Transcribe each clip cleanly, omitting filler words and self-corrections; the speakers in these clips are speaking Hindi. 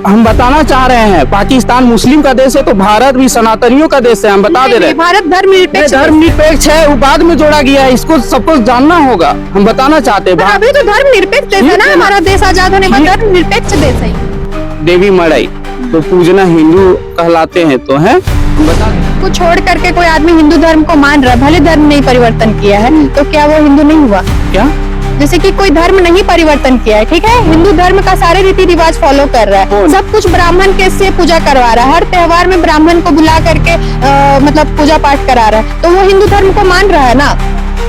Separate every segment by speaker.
Speaker 1: हम बताना चाह रहे हैं पाकिस्तान मुस्लिम का देश है तो भारत भी सनातनियों का देश है, हम बता दे रहे हैं।
Speaker 2: भारत धर्मनिरपेक्ष
Speaker 1: है, वो बाद में जोड़ा गया है, इसको सबको जानना होगा, हम बताना चाहते हैं।
Speaker 2: अभी तो धर्मनिरपेक्ष देश है ना, हमारा देश आजाद होने के बाद धर्मनिरपेक्ष देश है।
Speaker 1: देवी मड़ई तो पूजना हिंदू कहलाते हैं तो है, बता
Speaker 2: को छोड़ करके कोई आदमी हिंदू धर्म को मान रहा है, भले धर्म नहीं परिवर्तन किया है, तो क्या वो हिंदू नहीं हुआ?
Speaker 1: क्या
Speaker 2: जैसे कि कोई धर्म नहीं परिवर्तन किया है, ठीक है, हिंदू धर्म का सारे रीति रिवाज फॉलो कर रहा है, सब कुछ ब्राह्मण के से पूजा करवा रहा है, हर त्योहार में ब्राह्मण को बुला करके मतलब पूजा पाठ करा रहा है, तो वो हिंदू धर्म को मान रहा है ना।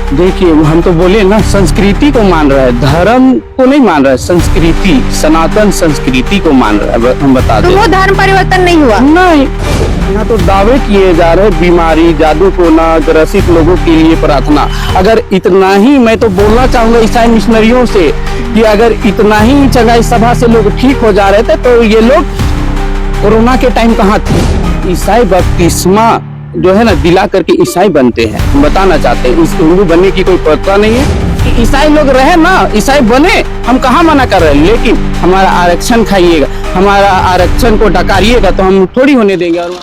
Speaker 1: देखिए हम तो बोले ना, संस्कृति को मान रहा है, धर्म को नहीं मान रहा है, संस्कृति, सनातन संस्कृति को मान रहा है, हम बता दें।
Speaker 2: तो वो धर्म परिवर्तन नहीं हुआ?
Speaker 1: नहीं, यहाँ तो दावे किए जा रहे हैं, बीमारी जादू टोना ग्रसित लोगों के लिए प्रार्थना। अगर इतना ही, मैं तो बोलना चाहूंगा ईसाई मिशनरियों से कि अगर इतना ही चंगाई सभा से लोग ठीक हो जा रहे थे तो ये लोग कोरोना के टाइम कहाँ थे? ईसाई बपतिस्मा जो है ना दिला करके ईसाई बनते हैं, हम बताना चाहते हैं। इस हिंदू बनने की कोई परवाह नहीं है कि ईसाई लोग रहे ना, ईसाई बने, हम कहाँ मना कर रहे हैं, लेकिन हमारा आरक्षण खाइएगा, हमारा आरक्षण को डकारिएगा तो हम थोड़ी होने देंगे। और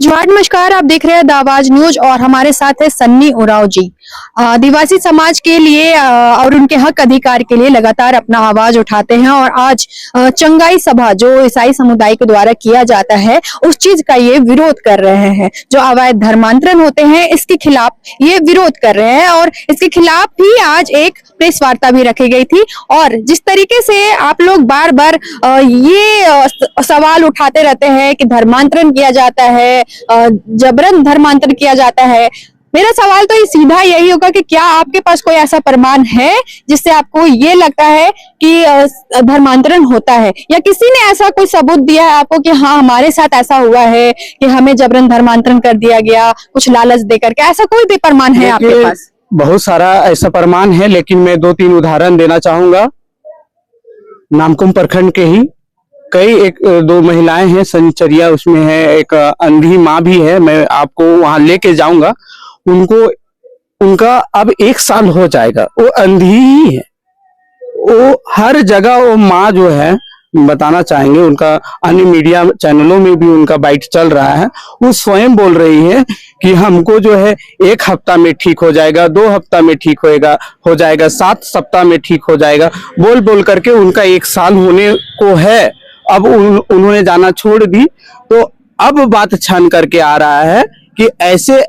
Speaker 2: जोहार, नमस्कार, आप देख रहे हैं द आवाज न्यूज और हमारे साथ है सन्नी उरांव जी। आदिवासी समाज के लिए और उनके हक अधिकार के लिए लगातार अपना आवाज उठाते हैं और आज चंगाई सभा जो ईसाई समुदाय के द्वारा किया जाता है उस चीज का ये विरोध कर रहे हैं। जो अवैध धर्मांतरण होते हैं इसके खिलाफ ये विरोध कर रहे हैं और इसके खिलाफ ही आज एक प्रेस वार्ता भी रखी गई थी। और जिस तरीके से आप लोग बार बार ये सवाल उठाते रहते हैं कि धर्मांतरण किया जाता है, जबरन धर्मांतरण किया जाता है, मेरा सवाल तो सीधा यही होगा कि क्या आपके पास कोई ऐसा प्रमाण है जिससे आपको ये लगता है कि धर्मांतरण होता है, या किसी ने ऐसा कोई सबूत दिया है आपको कि हाँ हमारे साथ ऐसा हुआ है कि हमें जबरन धर्मांतरण कर दिया गया कुछ लालच देकर के? ऐसा कोई भी प्रमाण है आपके पास?
Speaker 1: बहुत सारा ऐसा प्रमाण है, लेकिन मैं 2-3 उदाहरण देना चाहूंगा। नामकुम प्रखंड के ही कई 1-2 महिलाएं हैं, संचरिया उसमें है, एक अंधी माँ भी है, मैं आपको वहां लेके जाऊंगा। उनका अब 1 साल हो जाएगा, वो अंधी ही है, वो हर जगह वो माँ जो है, बताना चाहेंगे, उनका अन्य मीडिया चैनलों में भी उनका बाइट चल रहा है, वो स्वयं बोल रही है कि हमको जो है 1 हफ्ता में ठीक हो जाएगा, 2 हफ्ता में ठीक हो जाएगा, 7 सप्ताह में ठीक हो जाएगा, बोल बोल करके उनका 1 साल होने को है। अब उन्होंने जाना छोड़ दी, तो अब बात छन करके आ रहा है कि ऐसे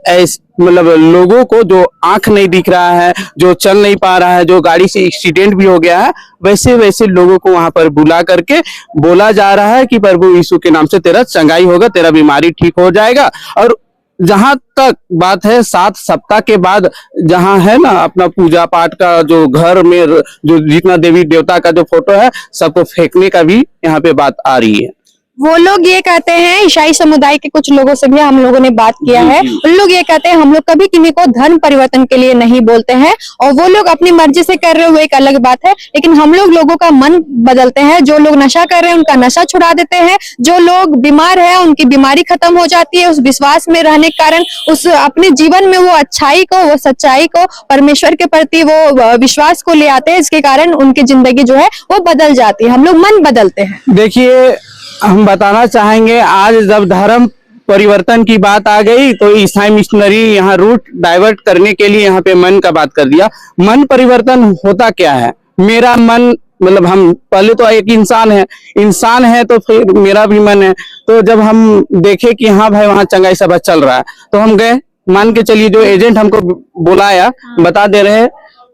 Speaker 1: मतलब लोगों को जो आंख नहीं दिख रहा है, जो चल नहीं पा रहा है, जो गाड़ी से एक्सीडेंट भी हो गया है, वैसे वैसे लोगों को वहां पर बुला करके बोला जा रहा है कि प्रभु यीशु के नाम से तेरा चंगाई होगा, तेरा बीमारी ठीक हो जाएगा। और जहां तक बात है 7 सप्ताह के बाद जहां है ना अपना पूजा पाठ का जो घर में जो जितना देवी देवता का जो फोटो है सबको फेंकने का भी यहाँ पे बात आ रही है।
Speaker 2: वो लोग ये कहते हैं, ईसाई समुदाय के कुछ लोगों से भी हम लोगों ने बात किया है, उन लोग ये कहते हैं हम लोग कभी किसी को धर्म परिवर्तन के लिए नहीं बोलते हैं और वो लोग अपनी मर्जी से कर रहे हुए एक अलग बात है, लेकिन हम लोग लोगों का मन बदलते हैं। जो लोग नशा कर रहे हैं उनका नशा छुड़ा देते हैं, जो लोग बीमार है उनकी बीमारी खत्म हो जाती है, उस विश्वास में रहने के कारण उस अपने जीवन में वो अच्छाई को, वो सच्चाई को, परमेश्वर के प्रति वो विश्वास को ले आते हैं, इसके कारण उनकी जिंदगी जो है वो बदल जाती है। हम लोग मन बदलते हैं।
Speaker 1: देखिए हम बताना चाहेंगे, आज जब धर्म परिवर्तन की बात आ गई तो ईसाई मिशनरी यहाँ रूट डाइवर्ट करने के लिए यहाँ पे मन का बात कर दिया। मन परिवर्तन होता क्या है? मेरा मन, मतलब हम पहले तो एक इंसान है तो फिर मेरा भी मन है। तो जब हम देखे कि हाँ भाई वहाँ चंगाई सभा चल रहा है तो हम गए, मान के चलिए जो एजेंट हमको बुलाया बता दे रहे हैं,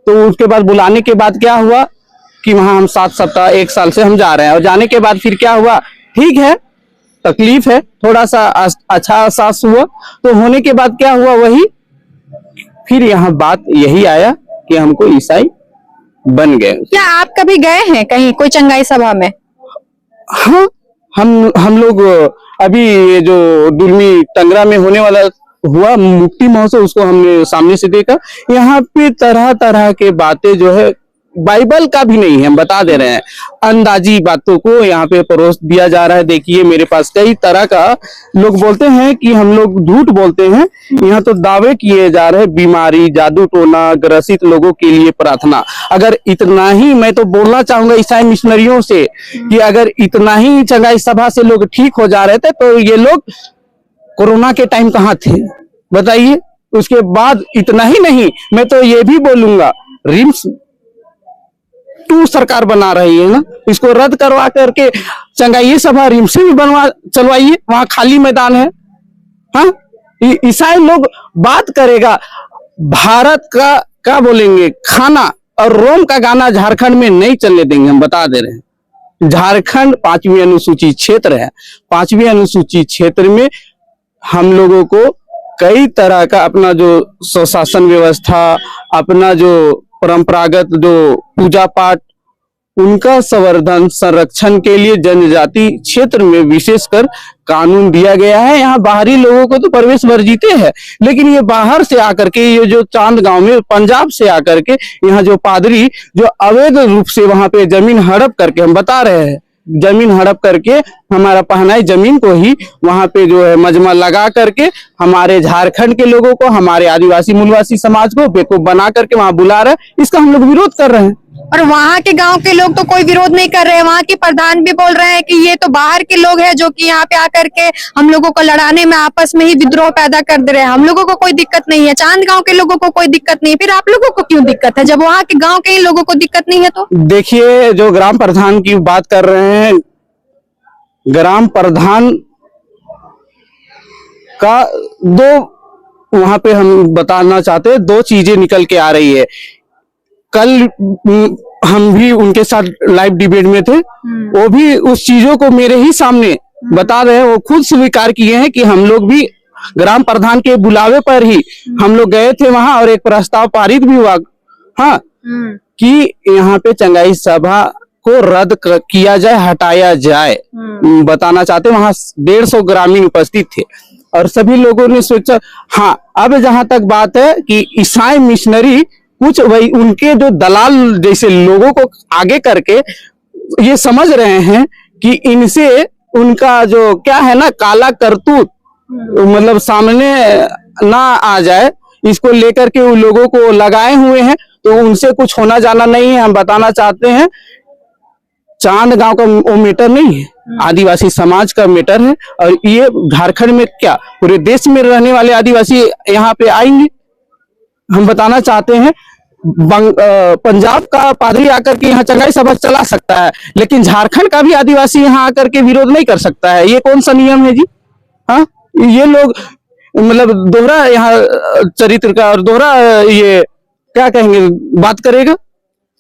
Speaker 1: तो उसके बाद बुलाने के बाद क्या हुआ कि वहाँ हम 7 सप्ताह 1 साल से हम जा रहे हैं। और जाने के बाद फिर क्या हुआ, ठीक है तकलीफ है, थोड़ा सा अच्छा एहसास हुआ, तो होने के बाद क्या हुआ, वही फिर यहाँ बात यही आया कि हमको ईसाई बन गए।
Speaker 2: क्या आप कभी गए हैं कहीं कोई चंगाई सभा में?
Speaker 1: हाँ, हम लोग अभी ये जो दुर्मी टंगरा में होने वाला हुआ मुक्ति महोत्सव, उसको हमने सामने से देखा। यहाँ पे तरह तरह के बातें जो है बाइबल का भी नहीं है, हम बता दे रहे हैं। अंदाजी बातों को यहाँ पे परोस दिया जा रहा है। देखिए मेरे पास कई तरह का लोग बोलते हैं कि हम लोग झूठ बोलते हैं, यहाँ तो दावे किए जा रहे हैं, बीमारी, जादू टोना ग्रसित लोगों के लिए प्रार्थना। अगर इतना ही, मैं तो बोलना चाहूंगा ईसाई मिशनरियों से कि अगर इतना ही चंगाई सभा से लोग ठीक हो जा रहे थे तो ये लोग कोरोना के टाइम कहाँ थे बताइए। उसके बाद इतना ही नहीं, मैं तो ये भी बोलूंगा रिम्स 2 सरकार बना रही है ना, इसको रद्द करवा करके चंगाई सभा रिम्स से भी बनवा चलवाइए, वहां खाली मैदान है। हाँ, ईसाई लोग बात करेगा, भारत का क्या बोलेंगे, खाना और रोम का गाना झारखंड में नहीं चलने देंगे, हम बता दे रहे हैं। झारखंड 5वीं अनुसूचित क्षेत्र है, 5वीं अनुसूचित क्षेत्र में हम लोगों को कई तरह का अपना जो स्वशासन व्यवस्था, अपना जो परंपरागत जो पूजा पाठ, उनका संवर्धन संरक्षण के लिए जनजाति क्षेत्र में विशेषकर कानून दिया गया है। यहाँ बाहरी लोगों को तो प्रवेश वर्जित है, लेकिन ये बाहर से आकर के, ये जो चांद गांव में पंजाब से आकर के यहाँ जो पादरी जो अवैध रूप से वहां पे जमीन हड़प करके, हम बता रहे हैं, जमीन हड़प करके हमारा पहनाई जमीन को ही वहां पे जो है मजमा लगा करके हमारे झारखंड के लोगों को, हमारे आदिवासी मूलवासी समाज को बेवकूफ बना करके वहां बुला रहे हैं। इसका हम लोग विरोध कर रहे हैं।
Speaker 2: और वहाँ के गांव के लोग तो कोई विरोध नहीं कर रहे हैं। वहाँ के प्रधान भी बोल रहे हैं कि ये तो बाहर के लोग हैं जो कि यहाँ पे आकर के हम लोगों को लड़ाने में आपस में ही विद्रोह पैदा कर दे रहे हैं। हम लोगों को कोई दिक्कत नहीं है, चांद गांव के लोगों को कोई दिक्कत नहीं है, फिर आप लोगों को क्यों दिक्कत है? जब वहाँ के गाँव के ही लोगों को दिक्कत नहीं है तो
Speaker 1: देखिए, जो ग्राम प्रधान की बात कर रहे हैं, ग्राम प्रधान का वहां पे हम बताना चाहते हैं, 2 चीजें निकल के आ रही है। कल हम भी उनके साथ लाइव डिबेट में थे, वो भी उस चीजों को मेरे ही सामने बता रहे हैं। वो खुद स्वीकार किए हैं कि हम लोग भी ग्राम प्रधान के बुलावे पर ही हम लोग गए थे वहां, और एक प्रस्ताव पारित भी हुआ, हाँ, कि यहाँ पे चंगाई सभा को रद्द किया जाए, हटाया जाए। बताना चाहते, वहां 150 ग्रामीण उपस्थित थे और सभी लोगों ने सोचा। हाँ, अब जहां तक बात है कि ईसाई मिशनरी कुछ वही उनके जो दलाल जैसे लोगों को आगे करके ये समझ रहे हैं कि इनसे उनका जो क्या है ना, काला करतूत मतलब सामने ना आ जाए, इसको लेकर के उन लोगों को लगाए हुए हैं, तो उनसे कुछ होना जाना नहीं है। हम बताना चाहते हैं, चांद गांव का वो मैटर नहीं है, आदिवासी समाज का मैटर है। और ये झारखंड में क्या पूरे देश में रहने वाले आदिवासी यहाँ पे आएंगे। हम बताना चाहते हैं, पंजाब का पादरी आकर के यहाँ चंगाई सभा चला सकता है, लेकिन झारखंड का भी आदिवासी यहाँ आकर के विरोध नहीं कर सकता है। ये कौन सा नियम है जी? हाँ, ये लोग मतलब दोहरा यहाँ चरित्र का और दोहरा ये क्या कहेंगे बात करेगा।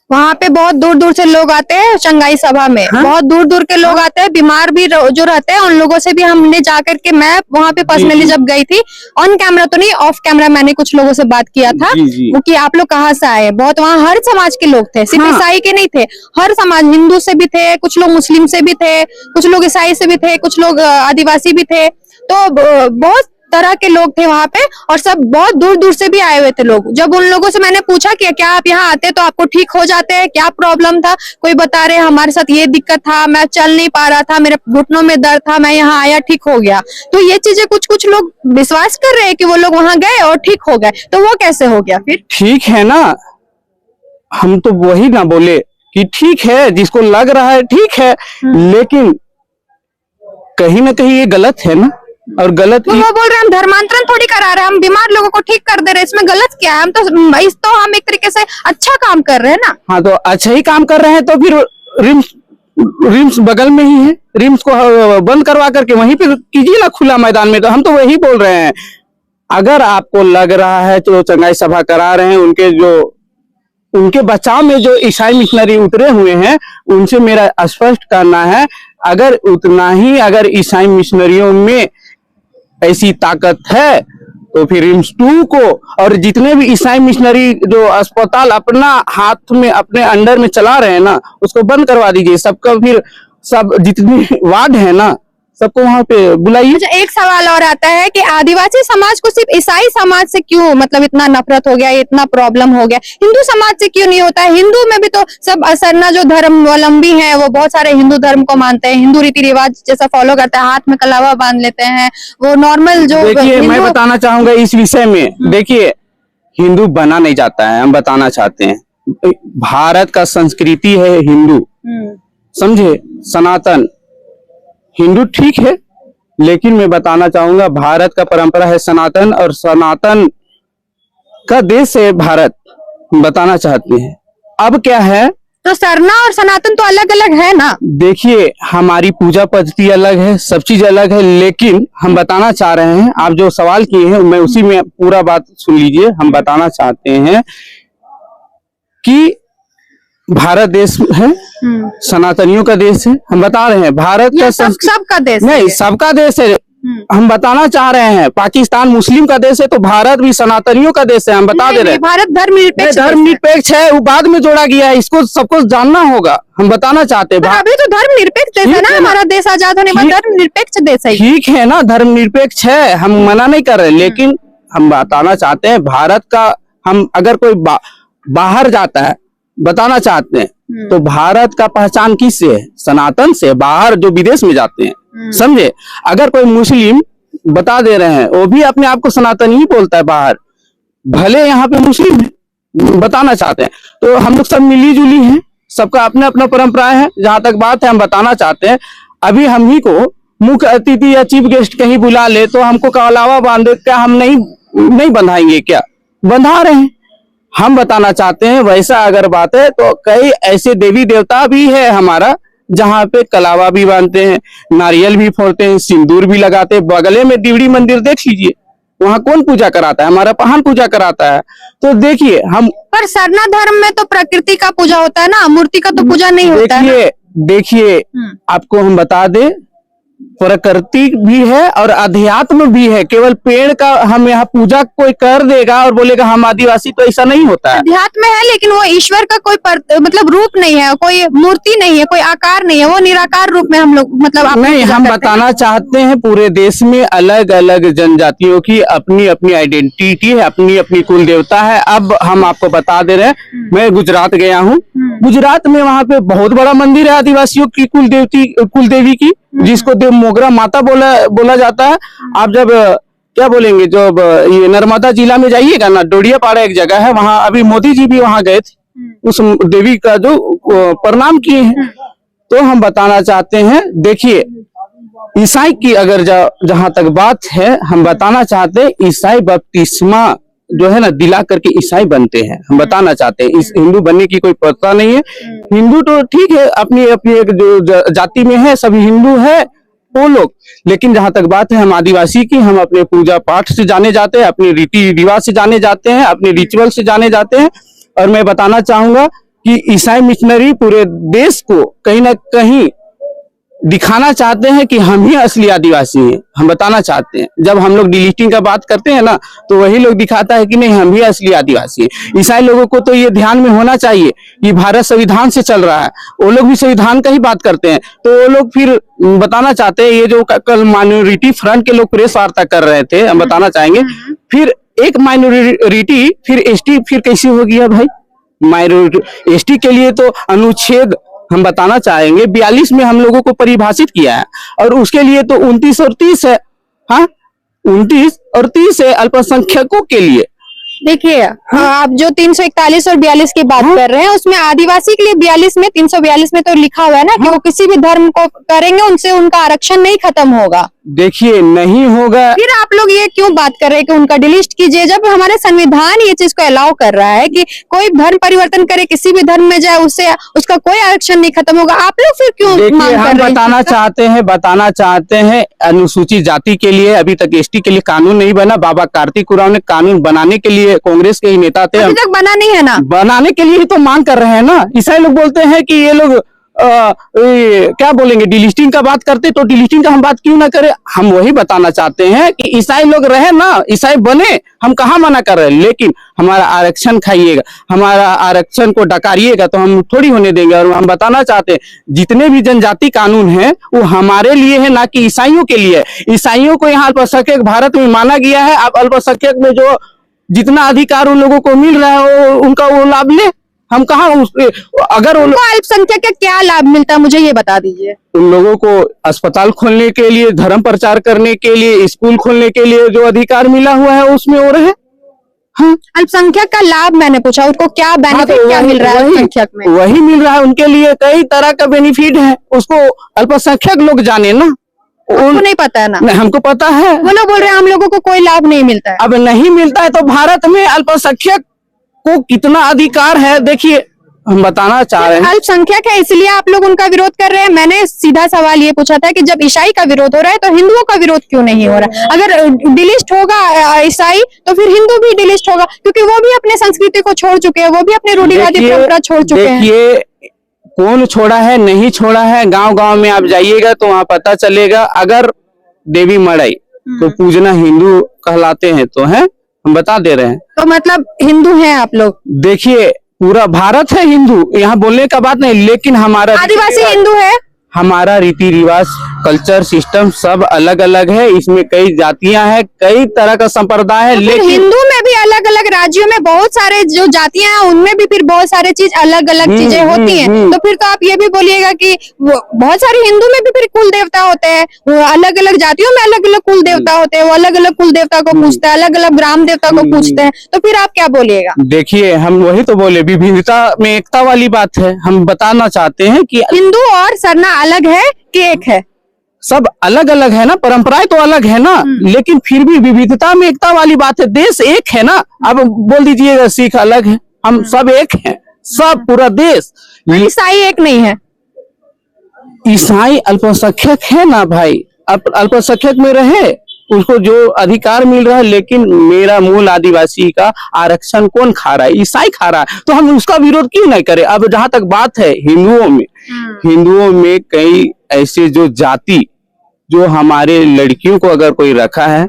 Speaker 2: वहाँ पे बहुत दूर दूर से लोग आते हैं चंगाई सभा में,
Speaker 1: हाँ? बहुत
Speaker 2: दूर दूर के लोग आते हैं, बीमार भी जो रहते हैं, उन लोगों से भी हमने जाकर के, मैं वहाँ पे पर्सनली जब गई थी, ऑन कैमरा तो नहीं, ऑफ कैमरा मैंने कुछ लोगों से बात किया था वो कि आप लोग कहाँ से आए। बहुत वहाँ हर समाज के लोग थे, सिर्फ ईसाई के नहीं थे, हर समाज, हिंदू से भी थे, कुछ लोग मुस्लिम से भी थे, कुछ लोग ईसाई से भी थे, कुछ लोग आदिवासी भी थे। तो बहुत तरह के लोग थे वहां पे, और सब बहुत दूर दूर से भी आए हुए थे लोग। जब उन लोगों से मैंने पूछा कि क्या आप यहाँ आते तो आपको ठीक हो जाते हैं, क्या प्रॉब्लम था, कोई बता रहे हमारे साथ ये दिक्कत था, मैं चल नहीं पा रहा था, मेरे घुटनों में दर्द था, मैं यहाँ आया ठीक हो गया। तो ये चीजें कुछ कुछ लोग विश्वास कर रहे हैं कि वो लोग वहां गए और ठीक हो गए, तो वो कैसे हो गया फिर?
Speaker 1: ठीक है ना, हम तो वही ना बोले कि ठीक है, जिसको लग रहा है ठीक है, लेकिन कहीं ना कहीं ये गलत है ना। और गलत
Speaker 2: वो बोल रहे हैं हम धर्मांतरण थोड़ी करा रहे हैं, हम बीमार लोगों को ठीक कर दे रहे हैं, इसमें गलत क्या है? हम तो हम एक तरीके से अच्छा काम कर रहे हैं ना।
Speaker 1: हाँ, तो अच्छा ही काम कर रहे हैं, तो फिर रिम्स बगल में ही है, रिम्स को बंद करवा करके वहीं पे कीजिए ना खुला मैदान में। तो हम तो वही बोल रहे हैं, अगर आपको लग रहा है तो चंगाई सभा करा रहे हैं, उनके बचाव में जो ईसाई मिशनरी उतरे हुए हैं, उनसे मेरा स्पष्ट करना है, अगर उतना ही अगर ईसाई मिशनरियों में ऐसी ताकत है तो फिर रिम्स 2 को और जितने भी ईसाई मिशनरी जो अस्पताल अपना हाथ में अपने अंडर में चला रहे हैं ना, उसको बंद करवा दीजिए। सबका फिर सब जितने वार्ड है ना, सबको वहाँ पे बुलाइए।
Speaker 2: अच्छा, एक सवाल और आता है कि आदिवासी समाज को सिर्फ ईसाई समाज से क्यों मतलब इतना नफरत हो गया, इतना प्रॉब्लम हो गया, हिंदू समाज से क्यों नहीं होता है? हिंदू में भी तो सब सरना जो धर्मावलंबी हैं वो बहुत सारे हिंदू धर्म को मानते हैं, हिंदू रीति रिवाज जैसा फॉलो करते हैं, हाथ में कलावा बांध लेते हैं, वो नॉर्मल जो
Speaker 1: देखिए मैं
Speaker 2: हिंदू-
Speaker 1: बताना चाहूंगा इस विषय में। देखिए हिंदू बना नहीं जाता है, हम बताना चाहते हैं भारत का संस्कृति है हिंदू, समझे, सनातन। हिंदू ठीक है, लेकिन मैं बताना चाहूंगा भारत का परंपरा है सनातन, और सनातन का देश है भारत, बताना चाहते हैं। अब क्या है,
Speaker 2: तो सरना और सनातन तो अलग अलग है ना।
Speaker 1: देखिए हमारी पूजा पद्धति अलग है, सब चीज अलग है, लेकिन हम बताना चाह रहे हैं, आप जो सवाल किए हैं मैं उसी में पूरा बात सुन लीजिए। हम बताना चाहते हैं कि भारत देश है, सनातनियों का देश है। हम बता रहे हैं भारत का
Speaker 2: सबका देश
Speaker 1: नहीं,
Speaker 2: है।
Speaker 1: सबका देश है। हम बताना चाह रहे हैं पाकिस्तान मुस्लिम का देश है, तो भारत भी सनातनियों का देश है, हम बता दे रहे हैं।
Speaker 2: भारत धर्मनिरपेक्ष
Speaker 1: धर्मनिरपेक्ष है, वो बाद में जोड़ा गया है, इसको सबको जानना होगा। हम बताना चाहते हैं
Speaker 2: अभी तो धर्मनिरपेक्ष देश है ना, हमारा देश आजाद होने के बाद धर्मनिरपेक्ष देश है।
Speaker 1: ठीक है ना, धर्मनिरपेक्ष है, हम मना नहीं कर रहे, लेकिन हम बताना चाहते हैं भारत का, हम अगर कोई बाहर जाता है, बताना चाहते हैं तो भारत का पहचान किससे है? सनातन से। बाहर जो विदेश में जाते हैं, समझे, अगर कोई मुस्लिम बता दे रहे हैं वो भी अपने आप को सनातनी ही बोलता है बाहर, भले यहाँ पे मुस्लिम है, बताना चाहते हैं। तो हम लोग सब मिली जुली हैं, सबका अपना अपना परंपराएं है। जहां तक बात है, हम बताना चाहते हैं अभी हम ही को मुख्य अतिथि या चीफ गेस्ट कहीं बुला ले तो हमको कलावा बांधे, क्या हम नहीं बंधाएंगे? क्या बंधा रहे हैं? हम बताना चाहते हैं वैसा अगर बात है तो कई ऐसे देवी देवता भी है हमारा, जहाँ पे कलावा भी बांधते हैं, नारियल भी फोड़ते हैं, सिंदूर भी लगाते हैं। बगले में दिवड़ी मंदिर देख लीजिए, वहाँ कौन पूजा कराता है? हमारा पहान पूजा कराता है। तो देखिए हम, पर
Speaker 2: सरना धर्म में तो प्रकृति का पूजा होता है ना, मूर्ति का तो पूजा नहीं होता है।
Speaker 1: देखिए आपको हम बता दे, प्रकृति भी है और अध्यात्म भी है। केवल पेड़ का हम यहाँ पूजा कोई कर देगा और बोलेगा हम आदिवासी, तो ऐसा नहीं होता है।
Speaker 2: अध्यात्म है, लेकिन वो ईश्वर का कोई मतलब रूप नहीं है, कोई मूर्ति नहीं है, कोई आकार नहीं है, वो निराकार रूप में हम लोग मतलब
Speaker 1: नहीं, हम बताना चाहते हैं पूरे देश में अलग अलग जनजातियों की अपनी अपनी आइडेंटिटी है, अपनी अपनी कुल देवता है। अब हम आपको बता दे रहे हैं, मैं गुजरात गया हूँ, गुजरात में वहाँ पे बहुत बड़ा मंदिर है आदिवासियों की कुल देवी की, जिसको देव मोगरा माता बोला जाता है। आप जब क्या बोलेंगे, जब ये नर्मदा जिला में जाइएगा ना, डोडियापाड़ा एक जगह है, वहाँ अभी मोदी जी भी वहाँ गए थे, उस देवी का जो प्रणाम किए हैं। तो हम बताना चाहते हैं, देखिए ईसाई की अगर जहां तक बात है, हम बताना चाहते हैं ईसाई बपतिस्मा जो है ना दिला करके ईसाई बनते हैं। हम बताना चाहते हैं इस हिंदू बनने की कोई पता नहीं है। हिंदू तो ठीक है, अपनी अपनी एक जो जाति में है, सभी हिंदू है वो लोग, लेकिन जहां तक बात है हम आदिवासी की, हम अपने पूजा पाठ से जाने जाते हैं, अपने रीति रिवाज से जाने जाते हैं, अपने रिचुअल से जाने जाते हैं। और मैं बताना चाहूंगा कि ईसाई मिशनरी पूरे देश को कहीं ना कहीं दिखाना चाहते हैं कि हम ही असली आदिवासी हैं। हम बताना चाहते हैं, जब हम लोग डिलीटिंग का बात करते हैं ना, तो वही लोग दिखाता है कि नहीं हम ही असली आदिवासी हैं। ईसाई लोगों को तो ये ध्यान में होना चाहिए कि भारत संविधान से चल रहा है, वो लोग भी संविधान का ही बात करते हैं। तो वो लोग फिर बताना चाहते हैं, ये जो कल माइनॉरिटी फ्रंट के लोग प्रेस वार्ता कर रहे थे, हम बताना चाहेंगे, फिर एक माइनॉरिटी फिर एसटी फिर कैसे हो गया भाई? माइनॉरिटी एसटी के लिए तो अनुच्छेद हम बताना चाहेंगे 42 में हम लोगों को परिभाषित किया है, और उसके लिए तो 29 और 30 है। हाँ, 29 और 30 है अल्पसंख्यकों के लिए।
Speaker 2: देखिए आप जो 341 और 42 की बात कर रहे हैं, उसमें आदिवासी के लिए 42 में 342 में तो लिखा हुआ है ना कि वो किसी भी धर्म को करेंगे उनसे उनका आरक्षण नहीं खत्म होगा।
Speaker 1: देखिए नहीं होगा।
Speaker 2: फिर आप लोग ये क्यों बात कर रहे हैं कि उनका डिलीट कीजिए, जब हमारे संविधान ये चीज को अलाउ कर रहा है कि कोई धर्म परिवर्तन करे, किसी भी धर्म में जाए, उससे उसका कोई आरक्षण नहीं खत्म होगा। आप लोग फिर क्यों मांग कर रहे हैं?
Speaker 1: बताना चाहते हैं अनुसूचित जाति के लिए अभी तक एसटी के लिए कानून नहीं बना। बाबा कार्तिक उरांव ने कानून बनाने के लिए, कांग्रेस के ही नेता थे,
Speaker 2: अभी तक बना नहीं है ना,
Speaker 1: बनाने के लिए ही तो मांग कर रहे हैं ना। ईसाई लोग बोलते हैं कि ये लोग क्या बोलेंगे, डिलिस्टिंग का बात करते तो डिलिस्टिंग का हम बात क्यों ना करें। हम वही बताना चाहते हैं कि ईसाई लोग रहे ना, ईसाई बने, हम कहाँ मना कर रहे हैं, लेकिन हमारा आरक्षण खाइएगा, हमारा आरक्षण को डकारिएगा तो हम थोड़ी होने देंगे। और हम बताना चाहते हैं जितने भी जनजाति कानून हैं वो हमारे लिए है, ना कि ईसाइयों के लिए। ईसाइयों को यहाँ अल्पसंख्यक भारत में माना गया है। अब अल्पसंख्यक में जो जितना अधिकार उन लोगों को मिल रहा है वो उनका वो लाभ ले। हम कहाँ अगर उन
Speaker 2: अल्पसंख्यक का क्या लाभ मिलता है, मुझे ये बता दीजिए।
Speaker 1: उन लोगों को अस्पताल खोलने के लिए, धर्म प्रचार करने के लिए, स्कूल खोलने के लिए जो अधिकार मिला हुआ है उसमें हो रहे हैं। हाँ,
Speaker 2: अल्पसंख्यक का लाभ मैंने पूछा, उसको क्या बेनिफिट क्या मिल रहा है अल्पसंख्यक में?
Speaker 1: वही मिल रहा है, उनके लिए कई तरह का बेनिफिट है, उसको अल्पसंख्यक लोग जाने ना।
Speaker 2: उनको नहीं पता है ना?
Speaker 1: नहीं, हमको पता है।
Speaker 2: वो लोग बोल रहे हैं हम लोगों को कोई लाभ नहीं मिलता है।
Speaker 1: अब नहीं मिलता है तो भारत में अल्पसंख्यक को कितना अधिकार है, देखिए हम बताना चाह रहे हैं।
Speaker 2: अल्पसंख्यक है इसलिए आप लोग उनका विरोध कर रहे हैं। मैंने सीधा सवाल ये पूछा था कि जब ईसाई का विरोध हो रहा है तो हिंदुओं का विरोध क्यों नहीं हो रहा है? अगर डिलिस्ट होगा ईसाई तो फिर हिंदू भी डिलिस्ट होगा, क्योंकि वो भी अपने संस्कृति को छोड़ चुके हैं, वो भी अपने रूढ़िवादी परंपरा छोड़ चुके हैं।
Speaker 1: देखिए कौन छोड़ा है नहीं छोड़ा है, गांव गांव में आप जाइएगा तो वहां पता चलेगा। अगर देवी मड़ई तो पूजना हिंदू कहलाते हैं तो है, हम बता दे रहे हैं।
Speaker 2: तो मतलब हिंदू हैं आप लोग?
Speaker 1: देखिए पूरा भारत है हिंदू, यहाँ बोलने का बात नहीं, लेकिन हमारा
Speaker 2: आदिवासी हिंदू है।
Speaker 1: हमारा रीति रिवाज, कल्चर, सिस्टम सब अलग अलग है। इसमें कई जातियां हैं, कई तरह का संप्रदाय है,
Speaker 2: तो
Speaker 1: लेकिन
Speaker 2: हिंदू में भी अलग अलग राज्यों में बहुत सारे जो जातियां हैं उनमें भी फिर बहुत सारे चीज अलग अलग चीजें होती हैं। तो फिर तो आप ये भी बोलिएगा कि बहुत सारे हिंदू में भी फिर कुल देवता होते हैं, वो अलग अलग जातियों में अलग अलग कुल देवता होते हैं, वो अलग अलग कुल देवता को पूजते हैं, अलग अलग ग्राम देवता को पूजते हैं। तो फिर आप क्या बोलिएगा?
Speaker 1: देखिए हम वही तो बोले, विभिन्नता में एकता वाली बात है। हम बताना चाहते हैं कि
Speaker 2: हिंदू और सरना अलग है कि एक है?
Speaker 1: सब अलग अलग है ना, परंपराएं तो अलग है ना, लेकिन फिर भी विविधता में एकता वाली बात है। देश एक है ना। अब बोल दीजिएगा सिख अलग है, हम सब एक हैं, सब पूरा देश।
Speaker 2: ईसाई एक नहीं है?
Speaker 1: ईसाई अल्पसंख्यक है ना भाई, अल्पसंख्यक में रहे, उसको जो अधिकार मिल रहा है। लेकिन मेरा मूल आदिवासी का आरक्षण कौन खा रहा है? ईसाई खा रहा है, तो हम उसका विरोध क्यों नहीं करें। अब जहां तक बात है हिंदुओं में कई ऐसे जो जाति जो हमारे लड़कियों को अगर कोई रखा है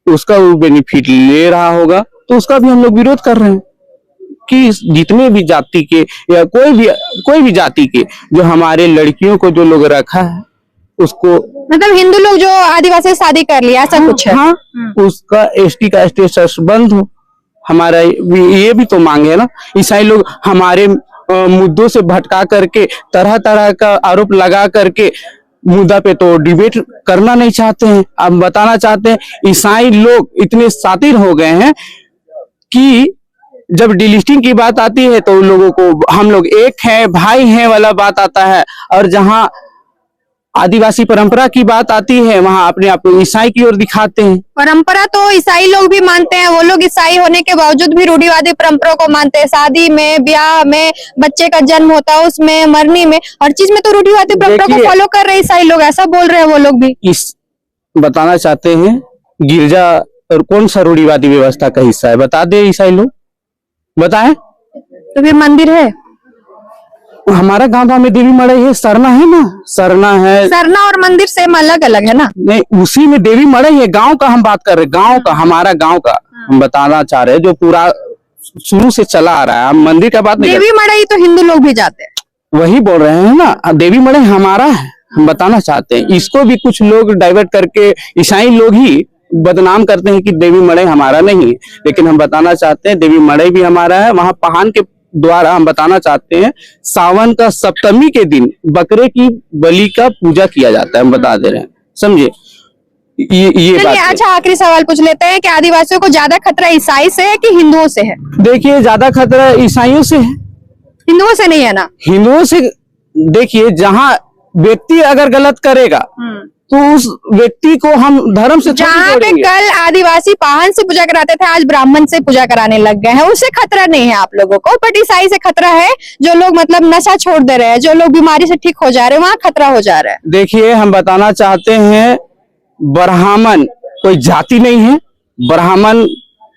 Speaker 1: उसका वो बेनिफिट ले रहा होगा, तो उसका भी हम लोग विरोध कर रहे हैं कि जितने भी जाति के या कोई भी जाति के जो हमारे लड़कियों को जो लोग रखा है उसको,
Speaker 2: मतलब हिंदू लोग जो आदिवासी शादी कर लिया ऐसा कुछ है?
Speaker 1: हाँ, उसका एसटी का स्टेटस बंद हो। हमारा ये भी तो मांग है ना। ईसाई लोग हमारे मुद्दों से भटका करके, तरह तरह का आरोप लगा करके मुद्दा पे तो डिबेट करना नहीं चाहते हैं। हम बताना चाहते हैं ईसाई लोग इतने शातिर हो गए हैं कि जब डिलिस्टिंग की बात आती है तो उन लोगों को हम लोग एक हैं, भाई हैं वाला बात आता है, और जहां आदिवासी परंपरा की बात आती है वहां अपने आप को ईसाई की ओर दिखाते हैं।
Speaker 2: परंपरा तो ईसाई लोग भी मानते हैं, वो लोग ईसाई होने के बावजूद भी रूढ़िवादी परंपरा को मानते हैं। शादी में, ब्याह में, बच्चे का जन्म होता है उसमें, मरनी में, हर चीज में तो रूढ़िवादी परंपरा को फॉलो कर रहे हैं ईसाई लोग, ऐसा बोल रहे हैं वो लोग भी।
Speaker 1: बताना चाहते हैं गिरजा और कौन सा रूढ़िवादी व्यवस्था का हिस्सा है, बता दे ईसाई लोग, बताएं।
Speaker 2: तो फिर मंदिर है
Speaker 1: हमारा गांव में देवी मड़ई है, सरना है ना, सरना है।
Speaker 2: सरना और मंदिर सेम अलग अलग है ना?
Speaker 1: नहीं, उसी में देवी मड़ई है। गांव का हम बात कर रहे हैं, गांव का, हमारा गांव का हम बताना चाह रहे हैं, जो पूरा शुरू से चला आ रहा है। हम मंदिर का बात नहीं।
Speaker 2: देवी मड़ई तो हिंदू लोग भी जाते हैं,
Speaker 1: वही बोल रहे हैं ना, देवी मड़ई हमारा है। हम बताना चाहते हैं, इसको भी कुछ लोग डाइवर्ट करके ईसाई लोग ही बदनाम करते हैं कि देवी मड़ई हमारा नहीं है, लेकिन हम बताना चाहते हैं देवी मड़ई भी हमारा है। वहां पहान के द्वारा हम बताना चाहते हैं सावन का सप्तमी के दिन बकरे की बलि का पूजा किया जाता है। हम बता दे रहे हैं, समझे ये बात।
Speaker 2: अच्छा आखिरी सवाल पूछ लेते हैं कि आदिवासियों को ज्यादा खतरा ईसाई से है कि हिंदुओं से है?
Speaker 1: देखिए ज्यादा खतरा ईसाइयों से है,
Speaker 2: हिंदुओं से नहीं है ना?
Speaker 1: हिंदुओं से देखिए, जहाँ व्यक्ति अगर गलत करेगा तो उस व्यक्ति को हम धर्म से
Speaker 2: जहाँ पे कल आदिवासी पाहन से पूजा कराते थे आज ब्राह्मण से पूजा कराने लग गए हैं, उससे खतरा नहीं है आप लोगों को, बट ईसाई से खतरा है। जो लोग मतलब नशा छोड़ दे रहे हैं, जो लोग बीमारी से ठीक हो जा रहे हैं, वहाँ खतरा हो जा रहा है।
Speaker 1: देखिए हम बताना चाहते हैं ब्राह्मण कोई जाति नहीं है, ब्राह्मण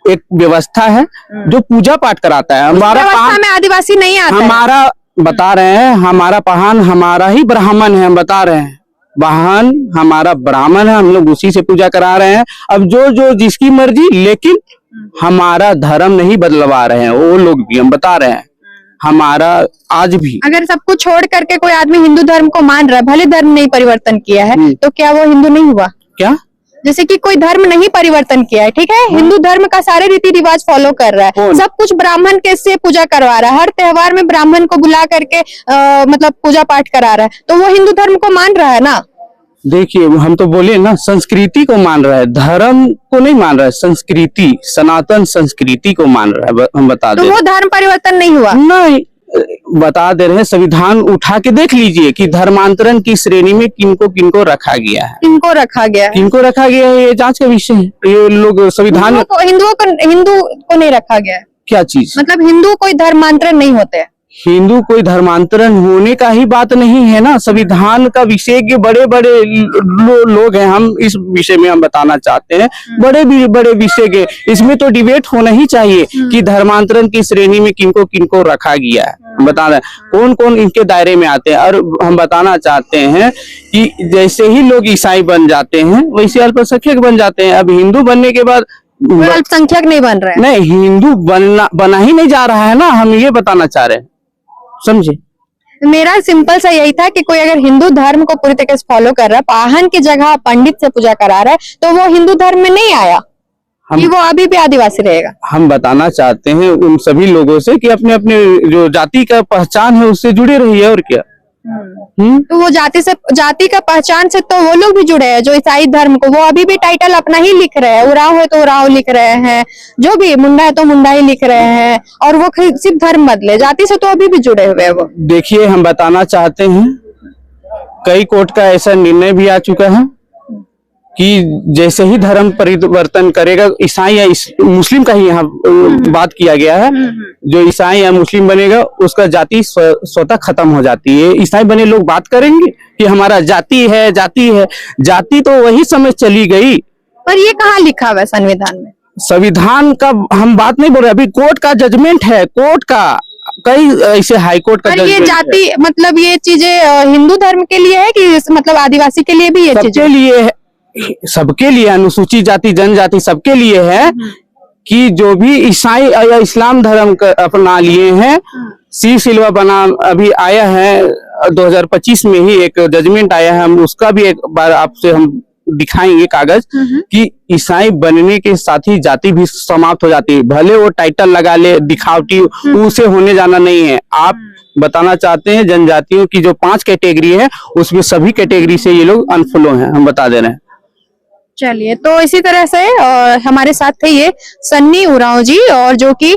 Speaker 1: एक व्यवस्था है जो पूजा पाठ कराता है। हमारा
Speaker 2: व्यवस्था में आदिवासी नहीं आता,
Speaker 1: हमारा बता रहे हैं हमारा वाहन हमारा ही ब्राह्मण है, हम बता रहे हैं वाहन हमारा ब्राह्मण है, हम लोग उसी से पूजा करा रहे हैं। अब जो जो जिसकी मर्जी, लेकिन हमारा धर्म नहीं बदलवा रहे हैं वो लोग भी, हम बता रहे हैं हमारा आज भी।
Speaker 2: अगर सब कुछ छोड़ करके कोई आदमी हिंदू धर्म को मान रहा है, भले धर्म नहीं परिवर्तन किया है, तो क्या वो हिंदू नहीं हुआ?
Speaker 1: क्या?
Speaker 2: जैसे कि कोई धर्म नहीं परिवर्तन किया है, ठीक है, हिंदू धर्म का सारे रीति रिवाज फॉलो कर रहा है, सब कुछ ब्राह्मण के से पूजा करवा रहा है, हर त्योहार में ब्राह्मण को बुला करके मतलब पूजा पाठ करा रहा है, तो वो हिंदू धर्म को मान रहा है ना?
Speaker 1: देखिए हम तो बोले ना, संस्कृति को मान रहा है, धर्म को नहीं मान रहा है, संस्कृति सनातन संस्कृति को मान रहा है, हम बता
Speaker 2: तो
Speaker 1: दें।
Speaker 2: वो धर्म परिवर्तन नहीं हुआ?
Speaker 1: नहीं, बता दे रहे हैं, संविधान उठा के देख लीजिए कि धर्मांतरण की श्रेणी में किनको किनको रखा गया है,
Speaker 2: किनको रखा गया है,
Speaker 1: किनको रखा गया है, ये जांच का विषय है। ये लोग संविधान
Speaker 2: हिंदू को नहीं रखा गया है।
Speaker 1: क्या चीज?
Speaker 2: मतलब हिंदू कोई धर्मांतरण नहीं होते हैं।
Speaker 1: हिंदू कोई धर्मांतरण होने का ही बात नहीं है ना, संविधान का विशेषज्ञ बड़े बड़े लोग हैं, हम इस विषय में हम बताना चाहते हैं, बड़े बड़े विशेषज्ञ, इसमें तो डिबेट होना ही चाहिए कि धर्मांतरण की श्रेणी में किनको किनको रखा गया है, हम बता रहे हैं कौन कौन इनके दायरे में आते हैं। और हम बताना चाहते हैं कि जैसे ही लोग ईसाई बन जाते हैं वैसे अल्पसंख्यक बन जाते हैं। अब हिंदू बनने के बाद
Speaker 2: अल्पसंख्यक नहीं बन रहा है,
Speaker 1: नहीं, हिंदू बना ही नहीं जा रहा है ना, हम ये बताना चाह रहे हैं, समझे?
Speaker 2: मेरा सिंपल सा यही था कि कोई अगर हिंदू धर्म को पूरी तरीके से फॉलो कर रहा है, वाहन की जगह पंडित से पूजा करा रहा है, तो वो हिंदू धर्म में नहीं आया कि वो अभी भी आदिवासी रहेगा। हम
Speaker 1: बताना चाहते हैं उन सभी लोगों से कि अपने अपने जो जाति का पहचान है उससे जुड़े रहिए, और क्या।
Speaker 2: तो वो जाति का पहचान से तो वो लोग भी जुड़े हैं जो ईसाई धर्म को, वो अभी भी टाइटल अपना ही लिख रहे हैं, उराव है तो उराव लिख रहे हैं, जो भी मुंडा है तो मुंडा ही लिख रहे हैं, और वो सिर्फ धर्म बदले, जाति से तो अभी भी जुड़े हुए हैं वो। देखिए
Speaker 1: हम बताना चाहते हैं कई कोर्ट का ऐसा निर्णय भी आ चुका है कि जैसे ही धर्म परिवर्तन करेगा, ईसाई या मुस्लिम का ही यहाँ बात किया गया है, जो ईसाई या मुस्लिम बनेगा उसका जाति स्वतः खत्म हो जाती है। ईसाई बने लोग बात करेंगे कि हमारा जाति है, जाति है, जाति तो वही समय चली गई।
Speaker 2: पर ये कहाँ लिखा हुआ है संविधान में?
Speaker 1: संविधान का हम बात नहीं बोल रहे, अभी कोर्ट का जजमेंट है, कोर्ट का कई ऐसे हाई कोर्ट का।
Speaker 2: ये जाति मतलब ये चीजें हिंदू धर्म के लिए है कि मतलब आदिवासी के लिए भी ये चीजें?
Speaker 1: सबके लिए है, सबके लिए, अनुसूचित जाति जनजाति सबके लिए है कि जो भी ईसाई या इस्लाम धर्म अपना लिए हैं, सी सिल्वा बना अभी आया है 2025 में ही एक जजमेंट आया है, हम उसका भी एक बार आपसे हम दिखाएंगे कागज कि ईसाई बनने के साथ ही जाति भी समाप्त हो जाती है, भले वो टाइटल लगा ले दिखावटी, उसे होने जाना नहीं है। आप बताना चाहते हैं जनजातियों की जो 5 कैटेगरी है उसमें सभी कैटेगरी से ये लोग अनफॉलो हैं, हम बता दे रहे हैं।
Speaker 2: चलिए, तो इसी तरह से हमारे साथ थे ये सन्नी उरांव जी, और जो कि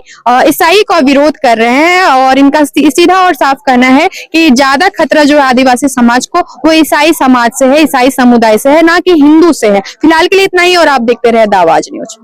Speaker 2: ईसाई का विरोध कर रहे हैं, और इनका सीधा और साफ कहना है कि ज्यादा खतरा जो है आदिवासी समाज को वो ईसाई समाज से है, ईसाई समुदाय से है, ना कि हिंदू से है। फिलहाल के लिए इतना ही, और आप देखते रहे द आवाज न्यूज।